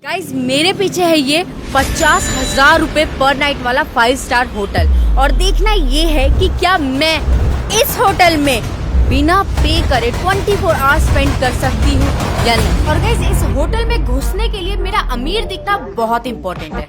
Guys मेरे पीछे है ये 50,000 रुपए पर नाइट वाला 5 स्टार होटल और देखना ये है कि क्या मैं इस होटल में बिना पे करे 24 आवर्स स्पेंड कर सकती हूँ या नहीं। और गाइज इस होटल में घुसने के लिए मेरा अमीर दिखना बहुत इम्पोर्टेंट है।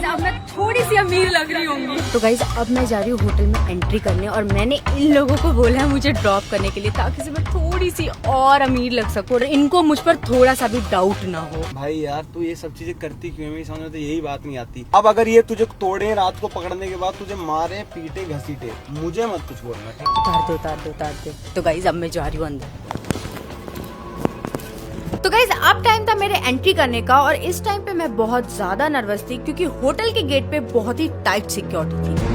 अब मैं थोड़ी सी अमीर लग रही होंगी। तो गाइज अब मैं जा रही हूँ होटल में एंट्री करने और मैंने इन लोगों को बोला है मुझे ड्रॉप करने के लिए ताकि से मैं थोड़ी सी और अमीर लग सकूँ और इनको मुझ पर थोड़ा सा भी डाउट ना हो। भाई यार तू ये सब चीजें करती क्यों है? मेरी समझ में तो यही बात नहीं आती। अब अगर ये तुझे तोड़े रात को पकड़ने के बाद तुझे मारे पीटे घसीटे, मुझे मत कुछ बोलना। उतार दो। तो गाइज अब मैं जा रही हूँ अंदर। तो गाइज अब टाइम था मेरे एंट्री करने का और इस टाइम पे मैं बहुत ज्यादा नर्वस थी क्योंकि होटल के गेट पे बहुत ही टाइट सिक्योरिटी थी।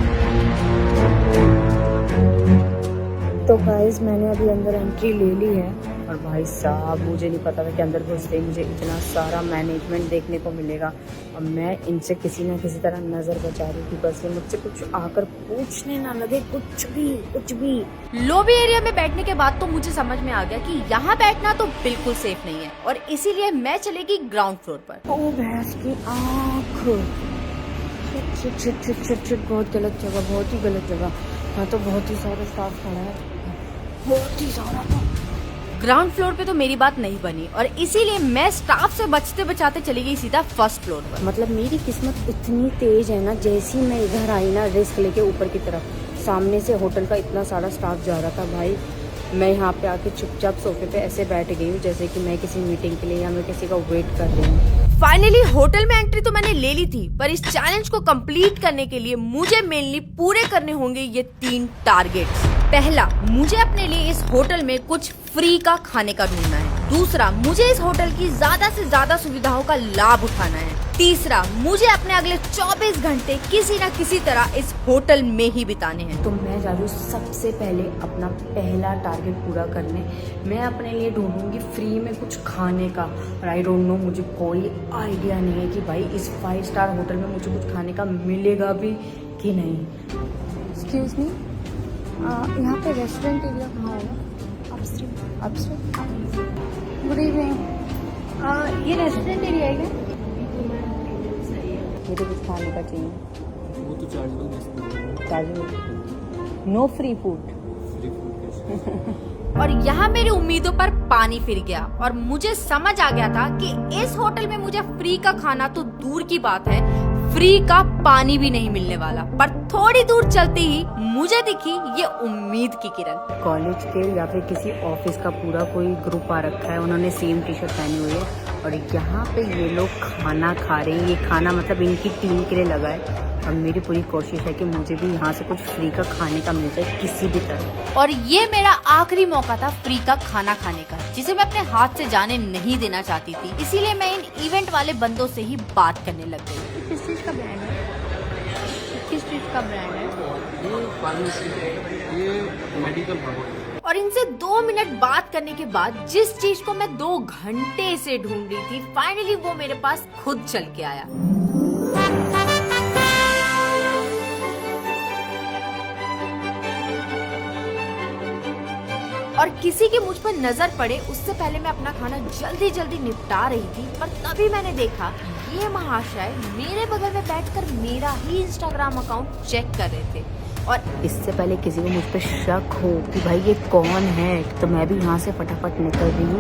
तो गाइज मैंने अभी अंदर एंट्री ले ली है और भाई साहब मुझे नहीं पता था कि अंदर घुसते ही मुझे इतना सारा मैनेजमेंट देखने को मिलेगा और मैं इनसे किसी न किसी तरह नजर बचा रही थी बस ये मुझसे कुछ आकर पूछने ना लगे कुछ भी। लॉबी एरिया में बैठने के बाद तो मुझे समझ में आ गया कि यहाँ बैठना तो बिल्कुल सेफ नहीं है और इसीलिए मैं चलेगी ग्राउंड फ्लोर पर। ओ भैंस की आँख, बहुत गलत जगह, बहुत ही गलत जगह। हाँ तो बहुत ही सारा स्टाफ खड़ा है, बहुत ही सारा। ग्राउंड फ्लोर पे तो मेरी बात नहीं बनी और इसीलिए मैं स्टाफ से बचते बचाते चली गई सीधा फर्स्ट फ्लोर पर। मतलब मेरी किस्मत इतनी तेज है ना, जैसे ही मैं इधर आई ना रिस्क लेके ऊपर की तरफ, सामने से होटल का इतना सारा स्टाफ जा रहा था। भाई मैं यहाँ पे आके चुपचाप सोफे पे ऐसे बैठ गई हूँ जैसे कि मैं किसी मीटिंग के लिए या मैं किसी का वेट कर रही हूँ। फाइनली होटल में एंट्री तो मैंने ले ली थी पर इस चैलेंज को कंप्लीट करने के लिए मुझे मेनली पूरे करने होंगे ये 3 टारगेट्स। पहला, मुझे अपने लिए इस होटल में कुछ फ्री का खाने का ढूंढना है। दूसरा, मुझे इस होटल की ज्यादा से ज्यादा सुविधाओं का लाभ उठाना है। तीसरा, मुझे अपने अगले 24 घंटे किसी न किसी तरह इस होटल में ही बिताने हैं। तो मैं जा रही हूँ सबसे पहले अपना पहला टारगेट पूरा करने। मैं अपने लिए ढूंढूंगी फ्री में कुछ खाने का और आई डोंट नो, मुझे कोई आइडिया नहीं है कि भाई इस 5 स्टार होटल में मुझे कुछ खाने का मिलेगा भी कि नहीं। एक्सक्यूज मी, यहाँ पे रेस्टोरेंट एरिया कहाँ होगा? अपस्ट्रीम। गुड इवनिंग, ये रेस्टोरेंट एरिया है क्या? मुझे कुछ खाने का चाहिए। वो तो चार्जेबल, नो फ्री फूड। और यहाँ मेरी उम्मीदों पर पानी फिर गया और मुझे समझ आ गया था कि इस होटल में मुझे फ्री का खाना तो दूर की बात है, फ्री का पानी भी नहीं मिलने वाला। पर थोड़ी दूर चलते ही मुझे दिखी ये उम्मीद की किरण। कॉलेज के या फिर किसी ऑफिस का पूरा कोई ग्रुप आ रखा है, उन्होंने सेम टी शर्ट पहनी हुई है और यहाँ पे ये लोग खाना खा रहे हैं। ये खाना मतलब इनकी टीम के लिए लगा है और मेरी पूरी कोशिश है कि मुझे भी यहाँ से कुछ फ्री का खाने का मिल जाए किसी भी तरह। और ये मेरा आखिरी मौका था फ्री का खाना खाने का, जिसे मैं अपने हाथ से जाने नहीं देना चाहती थी। इसीलिए मैं इन इवेंट वाले बंदों से ही बात करने लग गई। किस चीज का ब्रांड है? किस चीज का ब्रांड है? ये फार्मेसी, ये मेडिकल प्रोडक्ट। और इनसे 2 मिनट बात करने के बाद जिस चीज को मैं 2 घंटे से ढूंढ रही थी, फाइनली वो मेरे पास खुद चल के आया। और किसी की मुझ पर नजर पड़े उससे पहले मैं अपना खाना जल्दी निपटा रही थी, पर तभी मैंने देखा ये महाशय मेरे बगल में बैठकर मेरा ही इंस्टाग्राम अकाउंट चेक कर रहे थे। और इससे पहले किसी को मुझ पर शक हो कि भाई ये कौन है, तो मैं भी यहाँ से फटाफट निकल रही हूँ।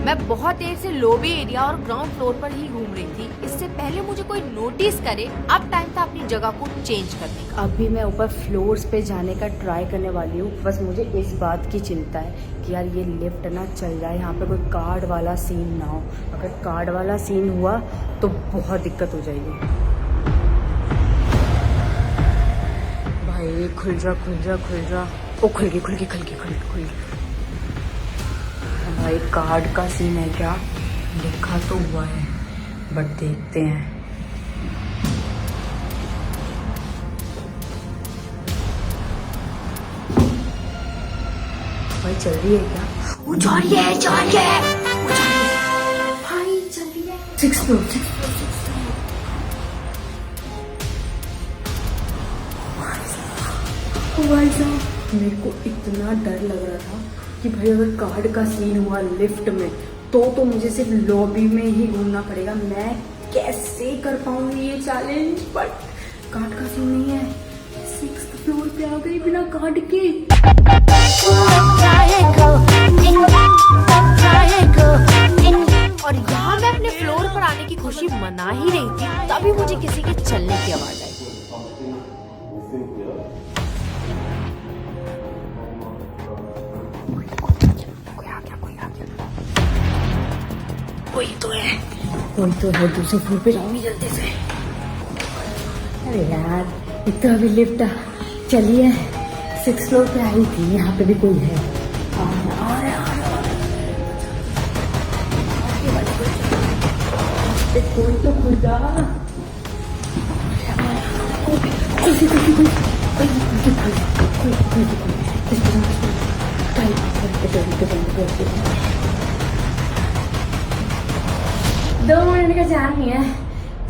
मैं बहुत देर से लॉबी एरिया और ग्राउंड फ्लोर पर ही घूम रही थी, इससे पहले मुझे कोई नोटिस करे। अब टाइम था अपनी जगह को चेंज करने का। अभी मैं ऊपर फ्लोर्स पे जाने का ट्राई करने वाली हूँ। बस मुझे इस बात की चिंता है कि यार ये लिफ्ट ना चल जाए, यहाँ पे कोई कार्ड वाला सीन ना हो। अगर कार्ड वाला सीन हुआ तो बहुत दिक्कत हो जाएगी। भाई खुल जा। ओ खुल गई। भाई कार्ड का सीन है क्या? लिखा तो हुआ है बट देखते हैं। भाई चल रही है क्या? वो जा रही है भाई, चल रही है। 6 फ्लोर। भाई साहब मेरे को इतना डर लग रहा था कि भाई अगर कार्ड का सीन हुआ लिफ्ट में तो मुझे सिर्फ लॉबी में ही घूमना पड़ेगा। मैं कैसे कर पाऊंगी ये चैलेंज, बट कार्ड का सीन नहीं है। 6th फ्लोर पे आ गई बिना कार्ड के। और यहाँ मैं अपने फ्लोर पर आने की खुशी मना ही रही थी, तभी मुझे किसी के चलने की आवाज आई। कोई तो है दूसरे फ्लोर पे जाऊंगी जल्दी से। अरे यार एक तो अभी लिफ्ट चलिए 6th फ्लोर पे आई थी, यहाँ पे भी कोई है। कोई तो खुदा दो मिनट का जान नहीं है।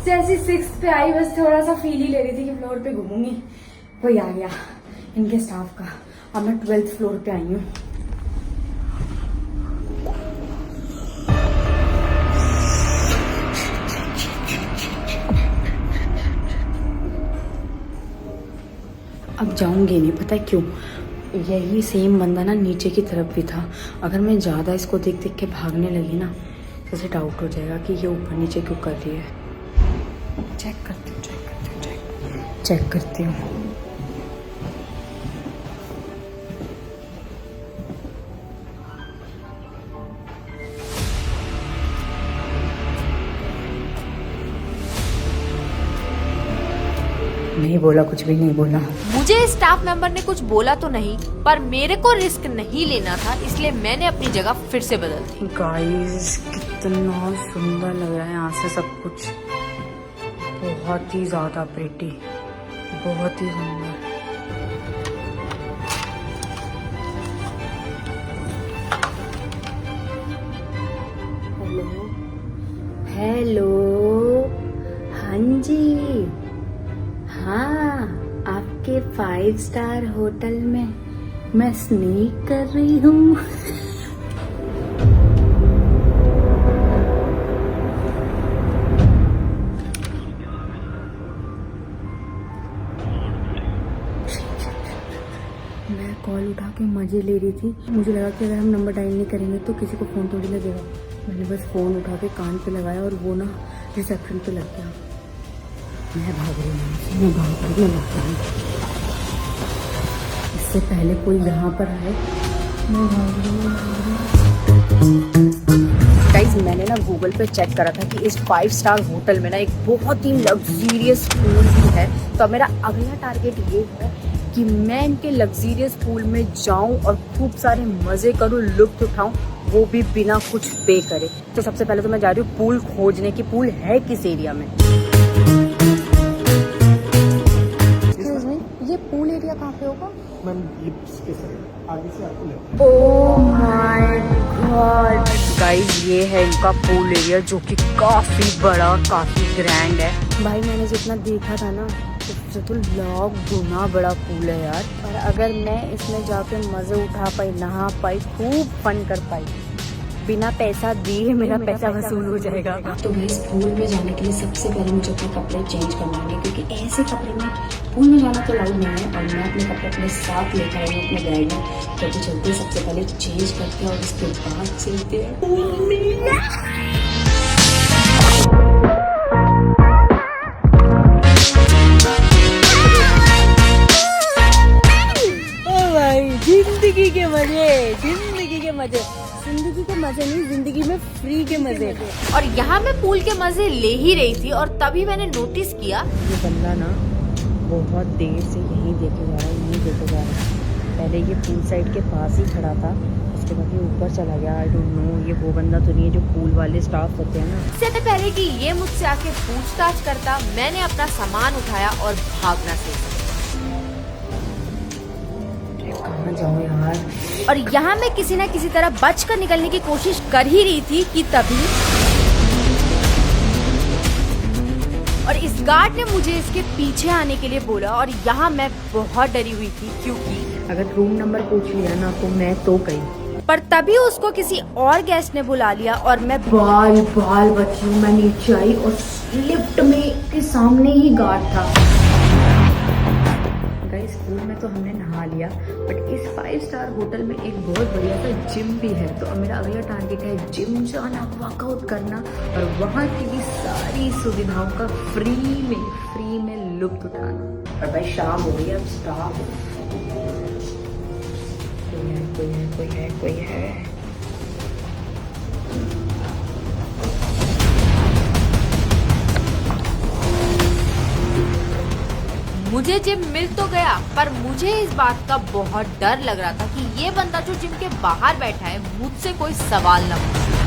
जैसे 6th पे आई बस थोड़ा सा फील ही ले रही थी कि फ्लोर पे घूमूंगी, कोई आ गया इनके स्टाफ का। अब मैं 12th फ्लोर पे आई हूँ। अब जाऊंगी नहीं, पता है क्यों? यही सेम बंदा ना नीचे की तरफ भी था। अगर मैं ज़्यादा इसको देख देख के भागने लगी ना तो उसे डाउट हो जाएगा कि ये ऊपर नीचे क्यों कर रही है। चेक करती हूँ चेक करती हूँ। नहीं बोला, कुछ भी नहीं बोला। मुझे स्टाफ मेंबर ने कुछ बोला तो नहीं, पर मेरे को रिस्क नहीं लेना था, इसलिए मैंने अपनी जगह फिर से बदल दी। गाइस कितना सुंदर लग रहा है यहाँ से सब कुछ, बहुत ही ज्यादा प्रिटी, बहुत ही सुंदर। हेलो हेलो, हाँ जी, हाँ आपके 5 स्टार होटल में मैं स्नीक कर रही हूँ। मैं कॉल उठा के मजे ले रही थी। मुझे लगा कि अगर हम नंबर डायल नहीं करेंगे तो किसी को फोन थोड़ी लगेगा। मैंने बस फोन उठा के कान पे लगाया और वो ना रिसेप्शन पे लग गया। मैं भाग रही हूँ, मैं भाग रही हूँ। इससे पहले कोई यहाँ पर आए, मैं भाग रही हूँ। गाइस मैंने ना गूगल पे चेक करा था कि इस 5 स्टार होटल में ना एक बहुत ही लग्जीरियस पूल भी है। तो मेरा अगला टारगेट ये है कि मैं इनके लग्जीरियस पूल में जाऊं और खूब सारे मजे करूं, लुत्फ उठाऊं, वो भी बिना कुछ पे करे। तो सबसे पहले तो मैं जा रही हूँ पूल खोजने की। पूल है किस एरिया में? ये पूल एरिया कहाँ पे होगा? मैम ये आगे से आपको लगता है। ओह माय गॉड गाइस, ये है इनका पूल एरिया जो कि काफी बड़ा, काफी ग्रैंड है। भाई मैंने जितना देखा था ना उससे तो लाख गुना बड़ा पूल है यार। और अगर मैं इसमें जाके मजे उठा पाई, नहा पाई, खूब फन कर पाई, बिना पैसा दिए मेरा पैसा वसूल हो जाएगा। तो इस पूल में जाने के लिए सबसे पहले मुझे अपने कपड़े चेंज करवाने, क्योंकि ऐसे कपड़े में पूल में जाना तो लाउड नहीं है। और मैं अपने कपड़े अपने साथ लेकर आई हूँ अपने बैग में। तो अभी चलते सबसे पहले चेंज करते हैं और उसके बाद चलते हैं पूल में। जिंदगी के मजे, जिंदगी के मजे, जिंदगी के मजे नहीं, जिंदगी में फ्री के मजे। और यहाँ मैं पूल के मजे ले ही रही थी और तभी मैंने नोटिस किया ये बंदा ना बहुत देर से यहीं देखे जा रहा है, यहीं देखे जा रहा है। पहले ये पूल साइड के पास ही खड़ा था, उसके बाद ये ऊपर चला गया। आई डोंट नो ये वो बंदा तो नहीं है जो पूल वाले स्टाफ होते हैं ना। इससे पहले कि ये मुझसे आके पूछताछ करता, मैंने अपना सामान उठाया और भागना सीखा। कहाँ जाऊँ यार? और यहाँ मैं किसी न किसी तरह बचकर निकलने की कोशिश कर ही रही थी कि तभी और इस गार्ड ने मुझे इसके पीछे आने के लिए बोला। और यहाँ मैं बहुत डरी हुई थी, क्योंकि अगर रूम नंबर पूछ लिया ना तो मैं तो गई। पर तभी उसको किसी और गेस्ट ने बुला लिया और मैं बाल बची हूँ। मैं नीचे आई और लिफ्ट में के सामने ही गार्ड था। गाइस स्कूल में तो हमने नहा लिया, बट इस 5 स्टार होटल में एक बहुत बढ़िया सा जिम भी है। तो अब मेरा अगला टारगेट है जिम जाना, वर्कआउट करना और वहाँ की भी सारी सुविधाओं का फ्री में लुत्फ उठाना। और भाई शाम हो गई, अब स्टाफ कोई है। मुझे जिम मिल तो गया, पर मुझे इस बात का बहुत डर लग रहा था कि ये बंदा जो जिम के बाहर बैठा है मुझसे कोई सवाल न पूछे।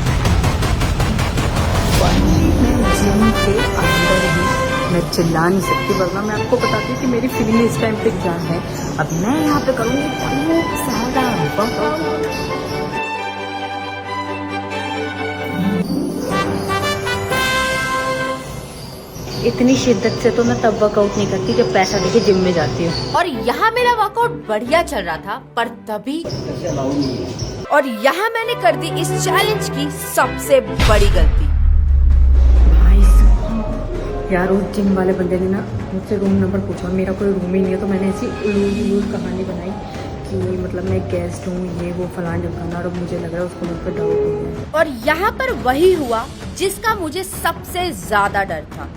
जिम के अंदर ही मैं चिल्ला नहीं सकती, वरना मैं आपको बताती हूँ कि मेरी फीलिंग इस टाइम पे क्या है। अब मैं यहाँ पे करूँगी खूब सारा वर्कआउट। इतनी शिद्दत से तो मैं तब वर्कआउट नहीं करती जब पैसा देके जिम में जाती हूँ। और यहाँ मेरा वर्कआउट बढ़िया चल रहा था, पर तभी और यहाँ मैंने कर दी इस चैलेंज की सबसे बड़ी गलती। यार उस जिम वाले बंदे ने ना मुझसे रूम नंबर पूछा, मेरा कोई रूम ही नहीं है। तो मैंने ऐसी उलूल कहानी बनाई कि मतलब मैं गेस्ट हूँ, ये वो फलान ढमकाना, और मुझे लग रहा है उसको मुझ पर डाउट हो गया। और यहाँ पर वही हुआ जिसका मुझे सबसे ज्यादा डर था।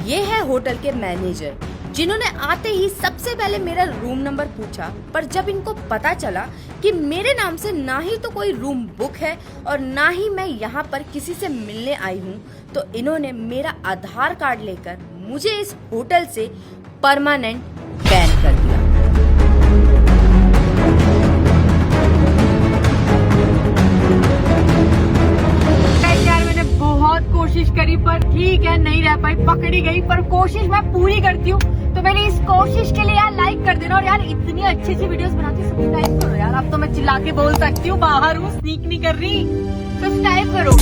ये है होटल के मैनेजर, जिन्होंने आते ही सबसे पहले मेरा रूम नंबर पूछा। पर जब इनको पता चला कि मेरे नाम से ना ही तो कोई रूम बुक है और ना ही मैं यहाँ पर किसी से मिलने आई हूँ, तो इन्होंने मेरा आधार कार्ड लेकर मुझे इस होटल से परमानेंट बैन कर दिया। यार मैंने बहुत कोशिश करी, पर ठीक है नहीं रह पाई, पकड़ी गई। पर कोशिश मैं पूरी करती हूँ, तो मेरी इस कोशिश के लिए यार लाइक कर देना। और यार इतनी अच्छी वीडियोस बनाती हूँ, सब्सक्राइब करो यार। अब तो मैं चिल्ला के बोल सकती हूँ, बाहर हूँ, स्नीक नहीं कर रही, सब्सक्राइब करो।